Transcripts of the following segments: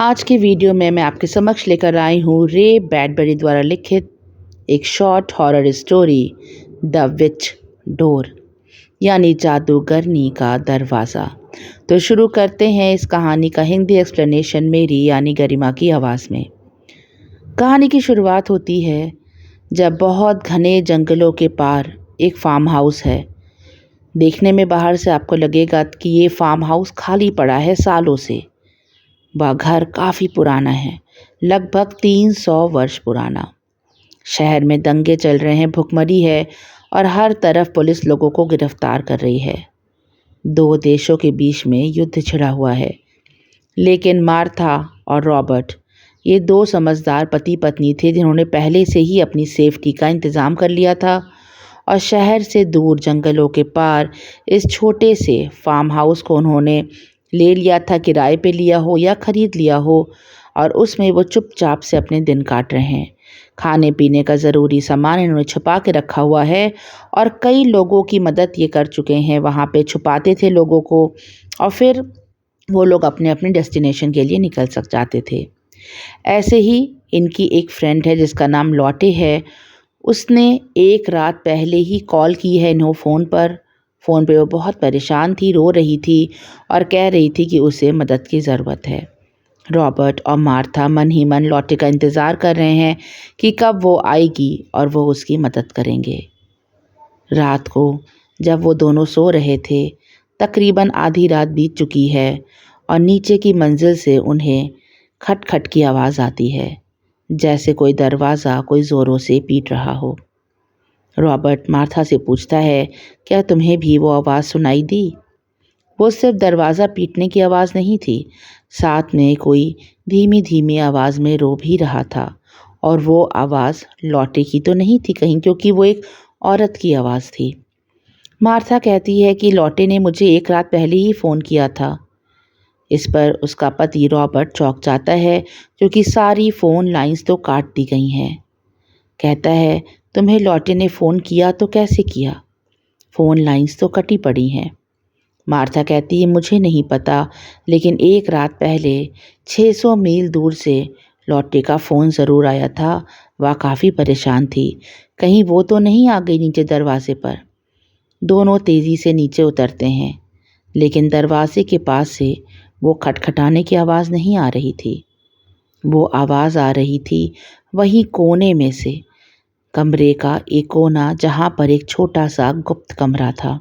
आज के वीडियो में मैं आपके समक्ष लेकर आई हूँ रे ब्रैडबरी द्वारा लिखित एक short horror story the which door यानी जादूगरनी का दरवाज़ा। तो शुरू करते हैं इस कहानी का हिंदी एक्सप्लेनेशन मेरी यानी गरिमा की आवाज़ में। कहानी की शुरुआत होती है जब बहुत घने जंगलों के पार एक फार्म हाउस है। देखने में बाहर से आपको लगेगा कि ये फार्म हाउस खाली पड़ा है सालों से। वह घर काफ़ी पुराना है, लगभग 300 वर्ष पुराना। शहर में दंगे चल रहे हैं, भुखमरी है और हर तरफ पुलिस लोगों को गिरफ्तार कर रही है। दो देशों के बीच में युद्ध छिड़ा हुआ है, लेकिन मार्था और रॉबर्ट ये दो समझदार पति पत्नी थे जिन्होंने पहले से ही अपनी सेफ्टी का इंतज़ाम कर लिया था और शहर से दूर जंगलों के पार इस छोटे से फार्म हाउस को उन्होंने ले लिया था, किराए पे लिया हो या ख़रीद लिया हो, और उसमें वो चुपचाप से अपने दिन काट रहे हैं। खाने पीने का ज़रूरी सामान इन्होंने छुपा के रखा हुआ है और कई लोगों की मदद ये कर चुके हैं। वहाँ पे छुपाते थे लोगों को और फिर वो लोग अपने अपने डेस्टिनेशन के लिए निकल जाते थे। ऐसे ही इनकी एक फ्रेंड है जिसका नाम लॉटे है। उसने एक रात पहले ही कॉल की है इन्हों फ़ोन पे वो बहुत परेशान थी, रो रही थी और कह रही थी कि उसे मदद की ज़रूरत है। रॉबर्ट और मार्था मन ही मन लॉटे का इंतज़ार कर रहे हैं कि कब वो आएगी और वो उसकी मदद करेंगे। रात को जब वो दोनों सो रहे थे, तकरीबन आधी रात बीत चुकी है और नीचे की मंजिल से उन्हें खटखट की आवाज़ आती है, जैसे कोई दरवाज़ा कोई ज़ोरों से पीट रहा हो। रॉबर्ट मार्था से पूछता है, क्या तुम्हें भी वो आवाज़ सुनाई दी? वो सिर्फ दरवाज़ा पीटने की आवाज़ नहीं थी, साथ में कोई धीमी धीमी आवाज़ में रो भी रहा था। और वो आवाज़ लॉटे की तो नहीं थी कहीं, क्योंकि वो एक औरत की आवाज़ थी। मार्था कहती है कि लॉटे ने मुझे एक रात पहले ही फ़ोन किया था। इस पर उसका पति रॉबर्ट चौंक जाता है, क्योंकि सारी फ़ोन लाइंस तो काट दी गई हैं। कहता है, तुम्हें लॉटे ने फ़ोन किया तो कैसे किया? फ़ोन लाइंस तो कटी पड़ी हैं। मार्था कहती है, मुझे नहीं पता, लेकिन एक रात पहले 600 मील दूर से लॉटे का फ़ोन ज़रूर आया था। वह काफ़ी परेशान थी, कहीं वो तो नहीं आ गई नीचे दरवाजे पर। दोनों तेज़ी से नीचे उतरते हैं, लेकिन दरवाजे के पास से वो खटखटाने की आवाज़ नहीं आ रही थी। वो आवाज़ आ रही थी वहीं कोने में से, कमरे का एक कोना जहाँ पर एक छोटा सा गुप्त कमरा था।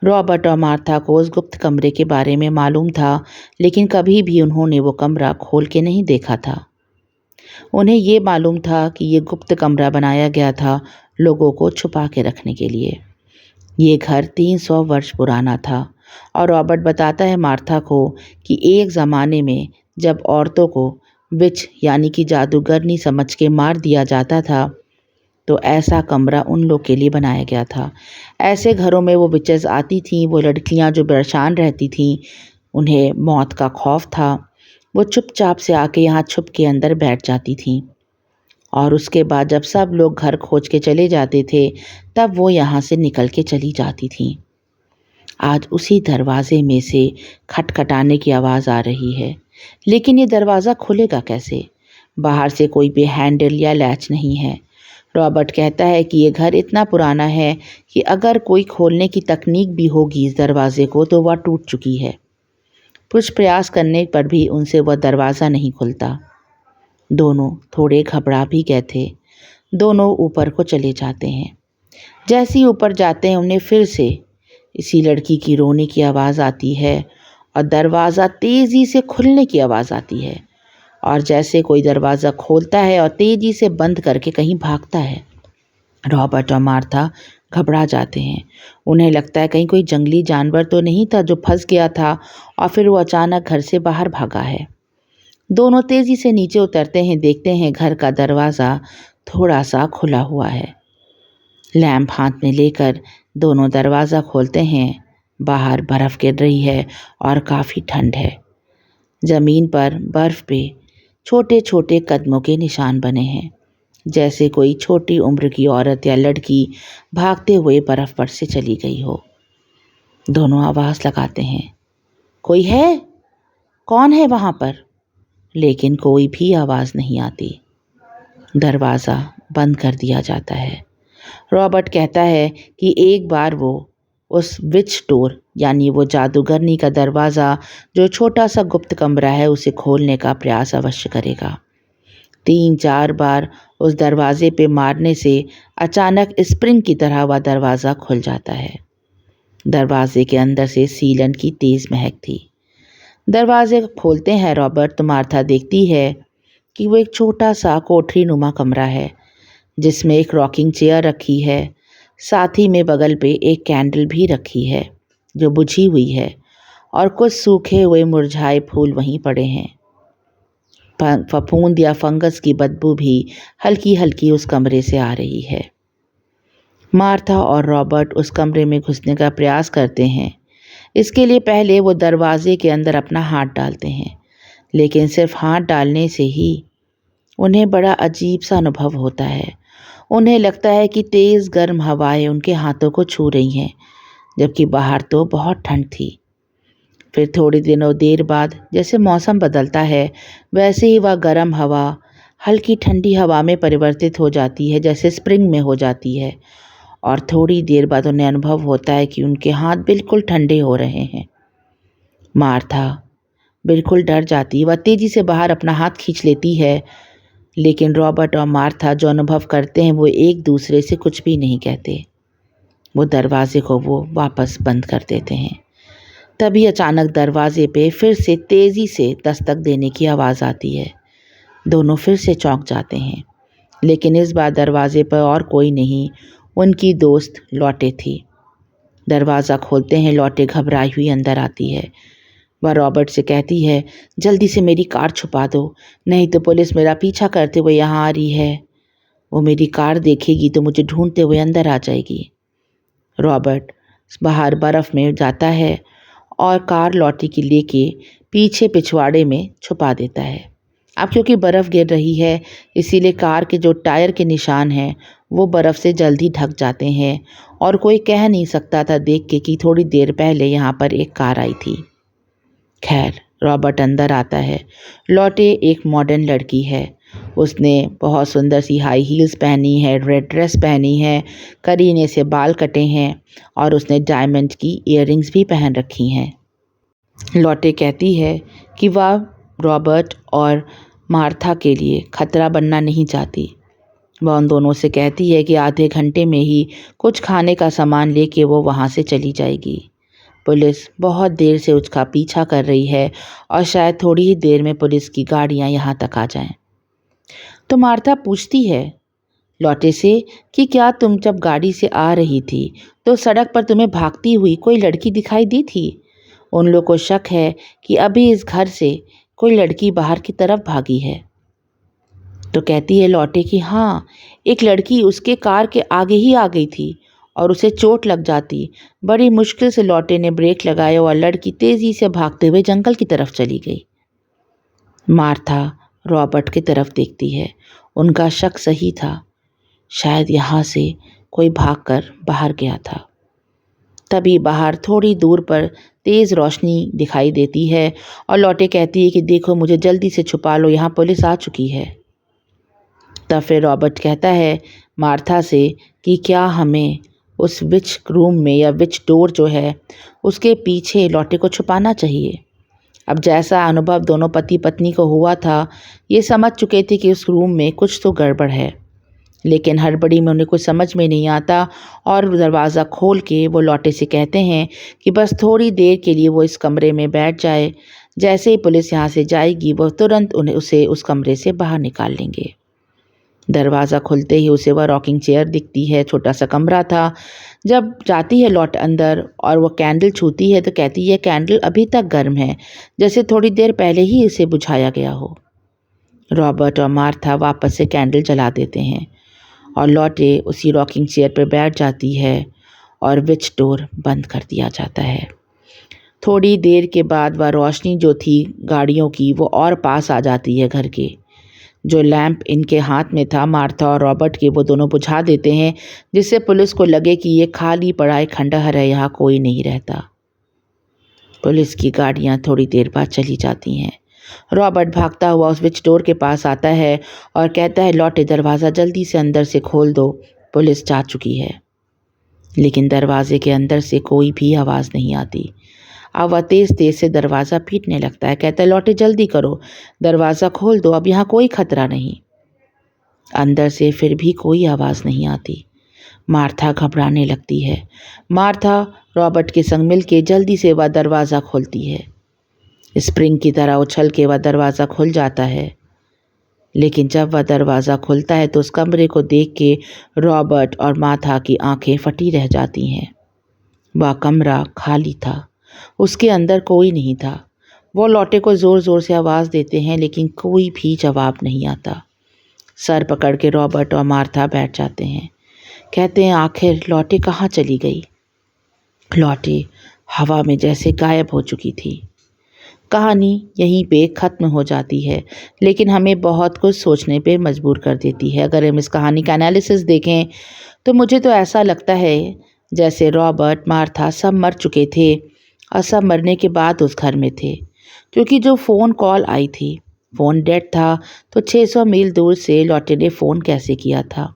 रॉबर्ट और मार्था को उस गुप्त कमरे के बारे में मालूम था, लेकिन कभी भी उन्होंने वो कमरा खोल के नहीं देखा था। उन्हें ये मालूम था कि ये गुप्त कमरा बनाया गया था लोगों को छुपा के रखने के लिए। ये घर 300 वर्ष पुराना था और रॉबर्ट बताता है मार्था को कि एक ज़माने में जब औरतों को विच यानी कि जादूगरनी समझ के मार दिया जाता था, तो ऐसा कमरा उन लोग के लिए बनाया गया था। ऐसे घरों में वो विचेस आती थीं, वो लड़कियां जो परेशान रहती थीं, उन्हें मौत का खौफ था। वो चुपचाप से आके यहाँ छुप के अंदर बैठ जाती थीं और उसके बाद जब सब लोग घर खोज के चले जाते थे, तब वो यहाँ से निकल के चली जाती थीं। आज उसी दरवाजे में से खटखटाने की आवाज़ आ रही है, लेकिन ये दरवाज़ा खुलेगा कैसे? बाहर से कोई भी हैंडल या लैच नहीं है। रॉबर्ट कहता है कि ये घर इतना पुराना है कि अगर कोई खोलने की तकनीक भी होगी इस दरवाजे को तो वह टूट चुकी है। कुछ प्रयास करने पर भी उनसे वह दरवाज़ा नहीं खुलता। दोनों थोड़े घबरा भी गए थे। दोनों ऊपर को चले जाते हैं। जैसे ही ऊपर जाते हैं, उन्हें फिर से इसी लड़की की रोने की आवाज़ आती है और दरवाज़ा तेज़ी से खुलने की आवाज़ आती है, और जैसे कोई दरवाज़ा खोलता है और तेज़ी से बंद करके कहीं भागता है। रॉबर्ट और मार्था घबरा जाते हैं। उन्हें लगता है कहीं कोई जंगली जानवर तो नहीं था जो फंस गया था और फिर वो अचानक घर से बाहर भागा है। दोनों तेज़ी से नीचे उतरते हैं, देखते हैं घर का दरवाज़ा थोड़ा सा खुला हुआ है। लैंप हाथ में लेकर दोनों दरवाज़ा खोलते हैं। बाहर बर्फ़ गिर रही है और काफ़ी ठंड है। ज़मीन पर बर्फ़ पे छोटे छोटे कदमों के निशान बने हैं, जैसे कोई छोटी उम्र की औरत या लड़की भागते हुए बर्फ़ पर से चली गई हो। दोनों आवाज़ लगाते हैं, कोई है? कौन है वहाँ पर? लेकिन कोई भी आवाज़ नहीं आती। दरवाज़ा बंद कर दिया जाता है। रॉबर्ट कहता है कि एक बार वो उस विच डोर यानी वो जादूगरनी का दरवाज़ा जो छोटा सा गुप्त कमरा है उसे खोलने का प्रयास अवश्य करेगा। 3-4 बार उस दरवाजे पे मारने से अचानक स्प्रिंग की तरह वह दरवाज़ा खुल जाता है। दरवाजे के अंदर से सीलन की तेज़ महक थी। दरवाजे को खोलते हैं रॉबर्ट तो मार्था देखती है कि वो एक छोटा सा कोठरी नुमा कमरा है जिसमें एक रॉकिंग चेयर रखी है। साथ ही में बगल पे एक कैंडल भी रखी है जो बुझी हुई है और कुछ सूखे हुए मुरझाए फूल वहीं पड़े हैं। फफूंद या फंगस की बदबू भी हल्की हल्की उस कमरे से आ रही है। मार्था और रॉबर्ट उस कमरे में घुसने का प्रयास करते हैं। इसके लिए पहले वो दरवाजे के अंदर अपना हाथ डालते हैं, लेकिन सिर्फ हाथ डालने से ही उन्हें बड़ा अजीब सा अनुभव होता है। उन्हें लगता है कि तेज़ गर्म हवाएं उनके हाथों को छू रही हैं, जबकि बाहर तो बहुत ठंड थी। फिर थोड़ी देर बाद जैसे मौसम बदलता है वैसे ही वह गर्म हवा हल्की ठंडी हवा में परिवर्तित हो जाती है, जैसे स्प्रिंग में हो जाती है। और थोड़ी देर बाद उन्हें अनुभव होता है कि उनके हाथ बिल्कुल ठंडे हो रहे हैं। मार्था बिल्कुल डर जाती है। वह तेज़ी से बाहर अपना हाथ खींच लेती है, लेकिन रॉबर्ट और मार्था जो अनुभव करते हैं वो एक दूसरे से कुछ भी नहीं कहते। वो दरवाजे को वापस बंद कर देते हैं। तभी अचानक दरवाजे पे फिर से तेज़ी से दस्तक देने की आवाज़ आती है। दोनों फिर से चौंक जाते हैं, लेकिन इस बार दरवाजे पर और कोई नहीं, उनकी दोस्त लौटे थी। दरवाज़ा खोलते हैं लौटे घबराई हुई अंदर आती है। वह रॉबर्ट से कहती है, जल्दी से मेरी कार छुपा दो, नहीं तो पुलिस मेरा पीछा करते हुए यहाँ आ रही है। वो मेरी कार देखेगी तो मुझे ढूंढते हुए अंदर आ जाएगी। रॉबर्ट बाहर बर्फ़ में जाता है और कार लौटी की लेके पीछे पिछवाड़े में छुपा देता है। अब क्योंकि बर्फ़ गिर रही है इसीलिए कार के जो टायर के निशान हैं वो बर्फ़ से जल्दी ढक जाते हैं और कोई कह नहीं सकता था देख के कि थोड़ी देर पहले यहाँ पर एक कार आई थी। खैर रॉबर्ट अंदर आता है। लौटे एक मॉडर्न लड़की है। उसने बहुत सुंदर सी हाई हील्स पहनी है, रेड ड्रेस पहनी है, करीने से बाल कटे हैं और उसने डायमंड की इयररिंग्स भी पहन रखी हैं। लौटे कहती है कि वह रॉबर्ट और मार्था के लिए खतरा बनना नहीं चाहती। वह उन दोनों से कहती है कि आधे घंटे में ही कुछ खाने का सामान लेके वो वहाँ से चली जाएगी। पुलिस बहुत देर से उसका पीछा कर रही है और शायद थोड़ी ही देर में पुलिस की गाड़ियाँ यहाँ तक आ जाएं। तो मार्था पूछती है लौटे से कि क्या तुम जब गाड़ी से आ रही थी तो सड़क पर तुम्हें भागती हुई कोई लड़की दिखाई दी थी? उन लोगों को शक है कि अभी इस घर से कोई लड़की बाहर की तरफ भागी है। तो कहती है लौटे कि हाँ, एक लड़की उसके कार के आगे ही आ गई थी और उसे चोट लग जाती। बड़ी मुश्किल से लौटे ने ब्रेक लगाया और लड़की तेज़ी से भागते हुए जंगल की तरफ चली गई। मार्था रॉबर्ट की तरफ देखती है। उनका शक सही था, शायद यहाँ से कोई भागकर बाहर गया था। तभी बाहर थोड़ी दूर पर तेज़ रोशनी दिखाई देती है और लौटे कहती है कि देखो मुझे जल्दी से छुपा लो, यहाँ पुलिस आ चुकी है। तब फिर रॉबर्ट कहता है मार्था से कि क्या हमें उस विच रूम में या विच डोर जो है उसके पीछे लौटे को छुपाना चाहिए। अब जैसा अनुभव दोनों पति पत्नी को हुआ था, ये समझ चुके थे कि उस रूम में कुछ तो गड़बड़ है, लेकिन हड़बड़ी में उन्हें कुछ समझ में नहीं आता और दरवाज़ा खोल के वो लौटे से कहते हैं कि बस थोड़ी देर के लिए वो इस कमरे में बैठ जाए। जैसे ही पुलिस यहाँ से जाएगी वो तुरंत उसे उस कमरे से बाहर निकाल लेंगे। दरवाज़ा खुलते ही उसे वह रॉकिंग चेयर दिखती है। छोटा सा कमरा था। जब जाती है लौट अंदर और वो कैंडल छूती है तो कहती है कैंडल अभी तक गर्म है, जैसे थोड़ी देर पहले ही इसे बुझाया गया हो। रॉबर्ट और मार्था वापस से कैंडल जला देते हैं और लौटे उसी रॉकिंग चेयर पर बैठ जाती है और विच डोर बंद कर दिया जाता है। थोड़ी देर के बाद वह रोशनी जो थी गाड़ियों की वो और पास आ जाती है घर के। जो लैंप इनके हाथ में था मार्था और रॉबर्ट के वो दोनों बुझा देते हैं, जिससे पुलिस को लगे कि ये खाली पड़ा एक खंडहर है, यहाँ कोई नहीं रहता। पुलिस की गाड़ियाँ थोड़ी देर बाद चली जाती हैं रॉबर्ट भागता हुआ उस विच डोर के पास आता है और कहता है, लौटे दरवाज़ा जल्दी से अंदर से खोल दो, पुलिस जा चुकी है। लेकिन दरवाजे के अंदर से कोई भी आवाज़ नहीं आती। अब वह तेज़ तेज़ से दरवाज़ा पीटने लगता है। कहता है, लौटे जल्दी करो, दरवाज़ा खोल दो, अब यहाँ कोई खतरा नहीं। अंदर से फिर भी कोई आवाज़ नहीं आती। मार्था घबराने लगती है। मार्था रॉबर्ट के संग मिलके जल्दी से वह दरवाज़ा खोलती है। स्प्रिंग की तरह उछल के वह दरवाज़ा खुल जाता है। लेकिन जब वह दरवाज़ा खुलता है तो उस कमरे को देख के रॉबर्ट और मार्था की आंखें फटी रह जाती हैं। वह कमरा खाली था, उसके अंदर कोई नहीं था। वो लौटे को ज़ोर ज़ोर से आवाज़ देते हैं लेकिन कोई भी जवाब नहीं आता। सर पकड़ के रॉबर्ट और मार्था बैठ जाते हैं। कहते हैं, आखिर लौटे कहाँ चली गई? लौटे हवा में जैसे गायब हो चुकी थी। कहानी यहीं पे ख़त्म हो जाती है, लेकिन हमें बहुत कुछ सोचने पे मजबूर कर देती है। अगर हम इस कहानी का एनालिसिस देखें तो मुझे तो ऐसा लगता है जैसे रॉबर्ट, मार्था सब मर चुके थे और सब मरने के बाद उस घर में थे, क्योंकि जो फ़ोन कॉल आई थी, फ़ोन डेड था, तो 600 मील दूर से लौटे ने फ़ोन कैसे किया था?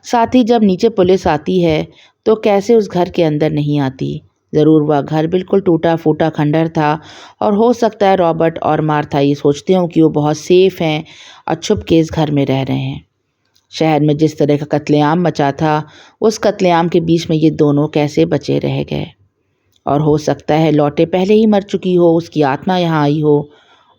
साथ ही जब नीचे पुलिस आती है तो कैसे उस घर के अंदर नहीं आती? ज़रूर वह घर बिल्कुल टूटा फूटा खंडर था और हो सकता है रॉबर्ट और मार्था ये सोचते हों कि वो बहुत सेफ़ हैं और छुप के इस घर में रह रहे हैं। शहर में जिस तरह का कत्लेआम मचा था, उस कत्लेआम के बीच में ये दोनों कैसे बचे रह गए? और हो सकता है लौटे पहले ही मर चुकी हो, उसकी आत्मा यहाँ आई हो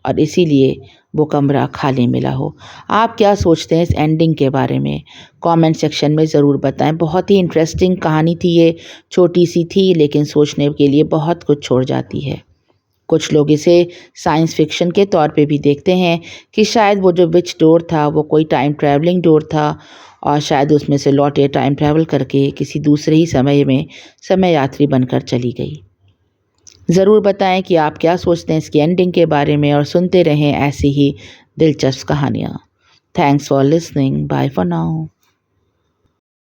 और इसीलिए वो कमरा खाली मिला हो। आप क्या सोचते हैं इस एंडिंग के बारे में? कमेंट सेक्शन में ज़रूर बताएं। बहुत ही इंटरेस्टिंग कहानी थी ये, छोटी सी थी लेकिन सोचने के लिए बहुत कुछ छोड़ जाती है। कुछ लोग इसे साइंस फिक्शन के तौर पे भी देखते हैं कि शायद वो जो विच डोर था वो कोई टाइम ट्रैवलिंग डोर था और शायद उसमें से लौटे टाइम ट्रैवल करके किसी दूसरे ही समय में समय यात्री बनकर चली गई। ज़रूर बताएं कि आप क्या सोचते हैं इसकी एंडिंग के बारे में और सुनते रहें ऐसी ही दिलचस्प कहानियाँ। Thanks for listening. Bye for now.